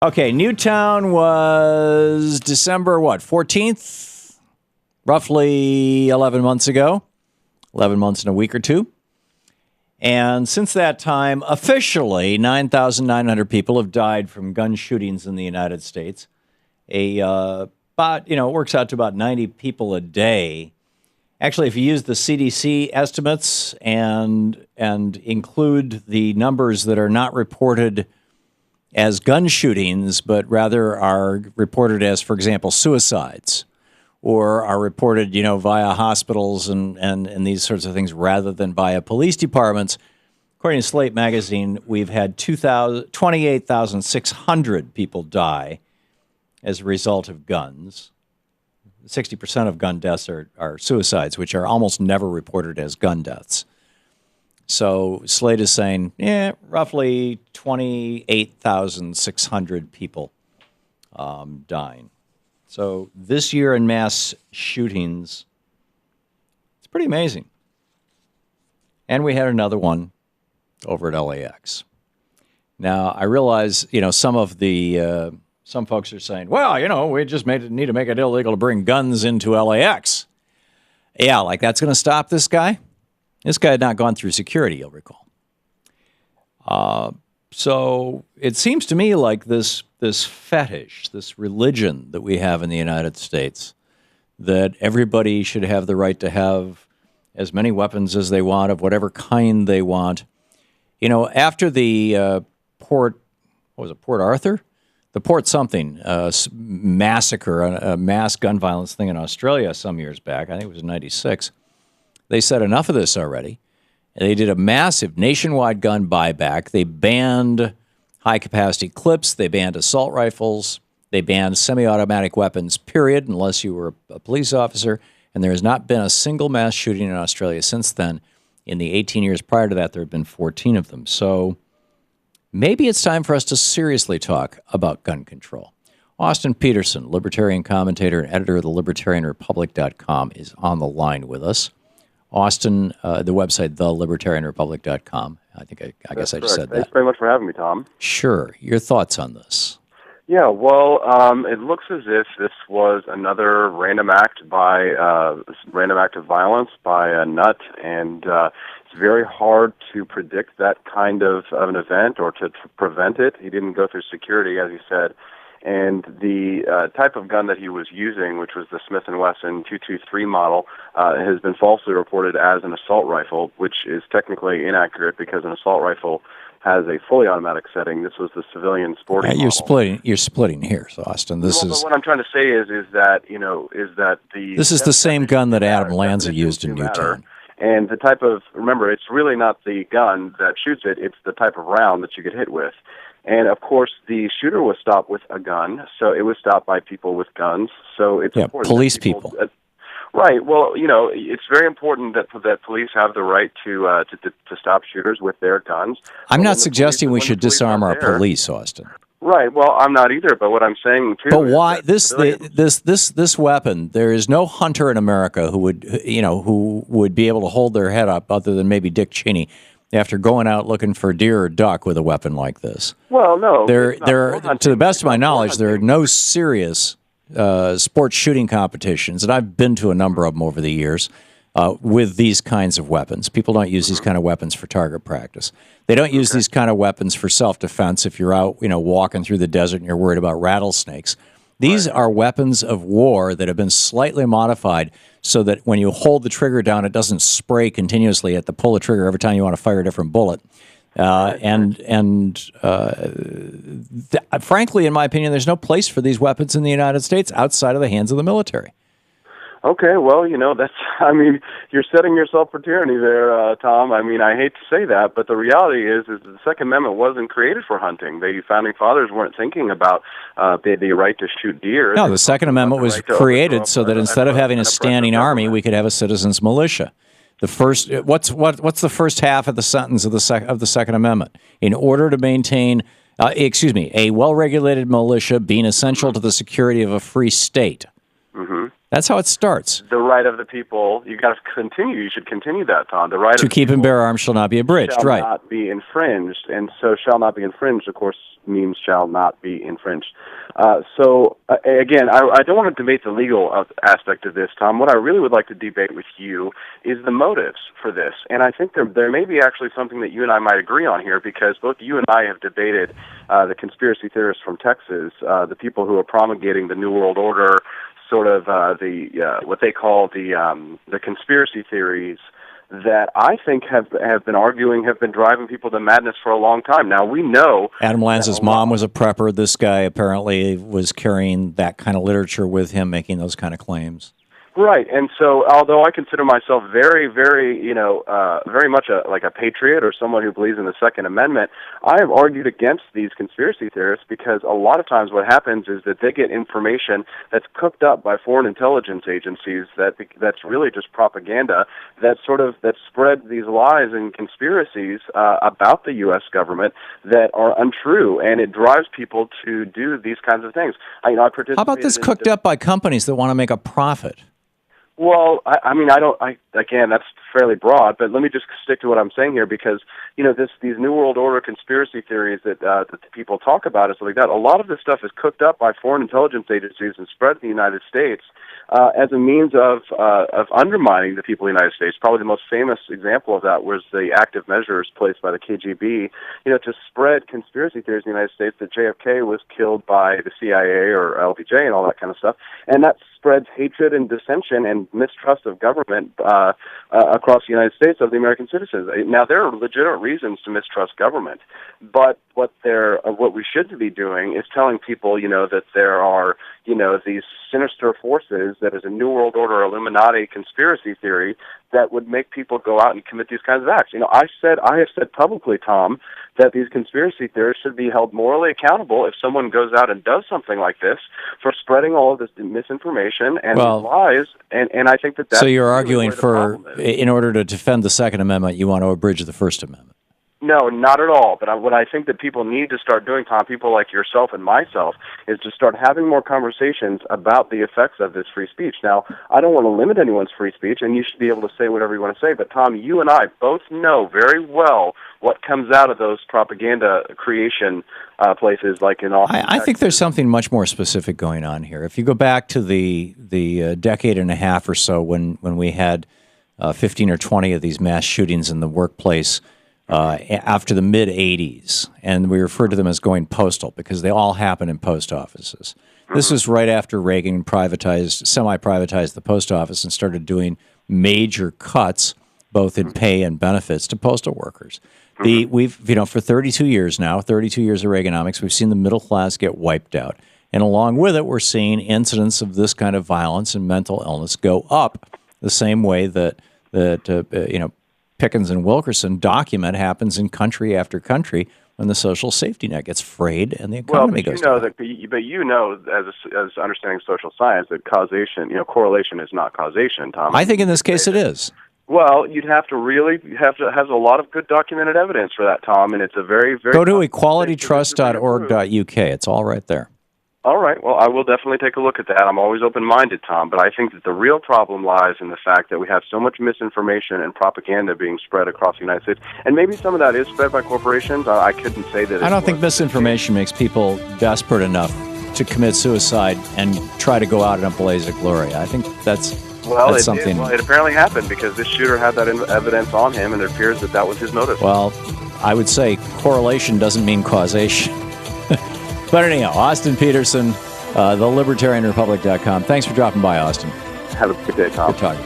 Okay, Newtown was December, 14th? Roughly 11 months ago. 11 months and a week or two. And since that time, officially, 9,900 people have died from gun shootings in the United States. It works out to about 90 people a day. Actually, if you use the CDC estimates and include the numbers that are not reported as gun shootings, but rather are reported as, for example, suicides, or are reported, via hospitals and these sorts of things rather than via police departments. According to Slate magazine, we've had 28,600 people die as a result of guns. 60% of gun deaths are suicides, which are almost never reported as gun deaths. So Slate is saying, roughly 28,600 people dying. So this year in mass shootings, it's pretty amazing. And we had another one over at LAX. Now, I realize, some folks are saying, well, we just need to make it illegal to bring guns into LAX. Yeah, like that's going to stop this guy? This guy had not gone through security, you'll recall. So it seems to me like this fetish, this religion that we have in the United States, that everybody should have the right to have as many weapons as they want, of whatever kind they want. After the Port Arthur? The Port something massacre, a mass gun violence thing in Australia some years back, I think it was in 96, they said enough of this already. They did a massive nationwide gun buyback. They banned high-capacity clips. They banned assault rifles. They banned semi-automatic weapons, period, unless you were a police officer. And there has not been a single mass shooting in Australia since then. In the 18 years prior to that, there have been 14 of them. So maybe it's time for us to seriously talk about gun control. Austin Peterson, libertarian commentator and editor of the libertarianrepublic.com, is on the line with us. Austin, the website, thelibertarianrepublic.com. I guess I just said that. Thanks very much for having me, Tom. Sure. Your thoughts on this? Yeah, well, it looks as if this was another random act of violence by a nut, and it's very hard to predict that kind of an event or to prevent it. He didn't go through security, as you said. And the type of gun that he was using, which was the Smith & Wesson 223 model, has been falsely reported as an assault rifle, which is technically inaccurate because an assault rifle has a fully automatic setting. This was the civilian sporting model. You're splitting here, so Austin. But what I'm trying to say is that this is the same gun that Adam Lanza used in Newtown. And the type of, remember, it's really not the gun that shoots it, it's the type of round that you get hit with. And, of course, the shooter was stopped with a gun, so it was stopped by people with guns. So it's important. Police people. Right. Well, it's very important that police have the right to stop shooters with their guns. I'm not suggesting we should disarm our police, Austin. Right. Well, I'm not either. But what I'm saying too. But why this weapon? There is no hunter in America who would be able to hold their head up, other than maybe Dick Cheney, after going out looking for deer or duck with a weapon like this. Well, no. To the best of my knowledge, there are no serious sports shooting competitions, and I've been to a number of them over the years, with these kinds of weapons. People don't use these kind of weapons for target practice. They don't use these kind of weapons for self-defense if you're out, walking through the desert and you're worried about rattlesnakes. These are weapons of war that have been slightly modified so that when you hold the trigger down, it doesn't spray continuously at the pull the trigger every time you want to fire a different bullet. Frankly, in my opinion, there's no place for these weapons in the United States outside of the hands of the military. Okay, well, you're setting yourself for tyranny there, Tom. I hate to say that, but the reality is the Second Amendment wasn't created for hunting. The Founding Fathers weren't thinking about the right to shoot deer. No, the Second Amendment was created so that instead of having a standing army, we could have a citizens' militia. What's the first half of the sentence of the Second Amendment? In order to maintain, a well-regulated militia being essential to the security of a free state. Mm-hmm. That's how it starts. The right of the people, you should continue that, Tom. The right to of keep and bear arms shall not be abridged, shall right? not be infringed, and so shall not be infringed, of course, means shall not be infringed. Again, I don't want to debate the legal aspect of this, Tom. What I really would like to debate with you is the motives for this, and I think there may be actually something that you and I might agree on here, because both you and I have debated the conspiracy theorists from Texas, the people who are promulgating the New World Order, sort of what they call the conspiracy theories that I think have been driving people to madness for a long time. Now, we know Adam Lanza's mom was a prepper. This guy apparently was carrying that kind of literature with him, making those kind of claims. Right, and so although I consider myself very, very, very much like a patriot or someone who believes in the Second Amendment, I have argued against these conspiracy theorists because a lot of times what happens is that they get information that's cooked up by foreign intelligence agencies that's really just propaganda that spreads these lies and conspiracies about the U.S. government that are untrue, and it drives people to do these kinds of things. How about this cooked up by companies that want to make a profit? Well, again, that's fairly broad, but let me just stick to what I'm saying here, because, these New World Order conspiracy theories that people talk about and stuff like that, a lot of this stuff is cooked up by foreign intelligence agencies and spread in the United States as a means of undermining the people of the United States. Probably the most famous example of that was the active measures placed by the KGB, to spread conspiracy theories in the United States that JFK was killed by the CIA or LBJ and all that kind of stuff, and that spreads hatred and dissension and mistrust of government across the United States of the American citizens. Now, there are legitimate reasons to mistrust government, but what we should be doing is telling people, that there are, these sinister forces that is a New World Order Illuminati conspiracy theory that would make people go out and commit these kinds of acts. I have said publicly, Tom, that these conspiracy theorists should be held morally accountable if someone goes out and does something like this for spreading all of this misinformation and lies. And I think that's so you're arguing for, in order to defend the Second Amendment, you want to abridge the First Amendment. No, not at all. But what I think that people need to start doing, Tom, people like yourself and myself, is to start having more conversations about the effects of this free speech. Now, I don't want to limit anyone's free speech, and you should be able to say whatever you want to say. But, Tom, you and I both know very well what comes out of those propaganda creation places like in Austin, I think there's something much more specific going on here. If you go back to the decade and a half or so when we had 15 or 20 of these mass shootings in the workplace, after the mid-'80s, and we referred to them as going postal because they all happened in post offices. This was right after Reagan semi-privatized the post office and started doing major cuts, both in pay and benefits, to postal workers. We've, for 32 years now, 32 years of Reaganomics, we've seen the middle class get wiped out. And along with it, we're seeing incidents of this kind of violence and mental illness go up the same way that Pickens and Wilkerson document happens in country after country when the social safety net gets frayed and the economy goes down. As understanding social science, that causation, correlation is not causation, Tom. I think in this case it is. Well, you'd have to have a lot of good documented evidence for that, Tom, and it's a very, very... Go to equalitytrust.org.uk. It's all right there. All right. Well, I will definitely take a look at that. I'm always open-minded, Tom, but I think that the real problem lies in the fact that we have so much misinformation and propaganda being spread across the United States, and maybe some of that is spread by corporations. I couldn't say that. I don't think misinformation makes people desperate enough to commit suicide and try to go out in a blaze of glory. I think that's something. It apparently happened because this shooter had that evidence on him, and it appears that was his motive. Well, I would say correlation doesn't mean causation. But anyhow, Austin Peterson, thelibertarianrepublic.com. Thanks for dropping by, Austin. Have a good day, Tom. Good talking.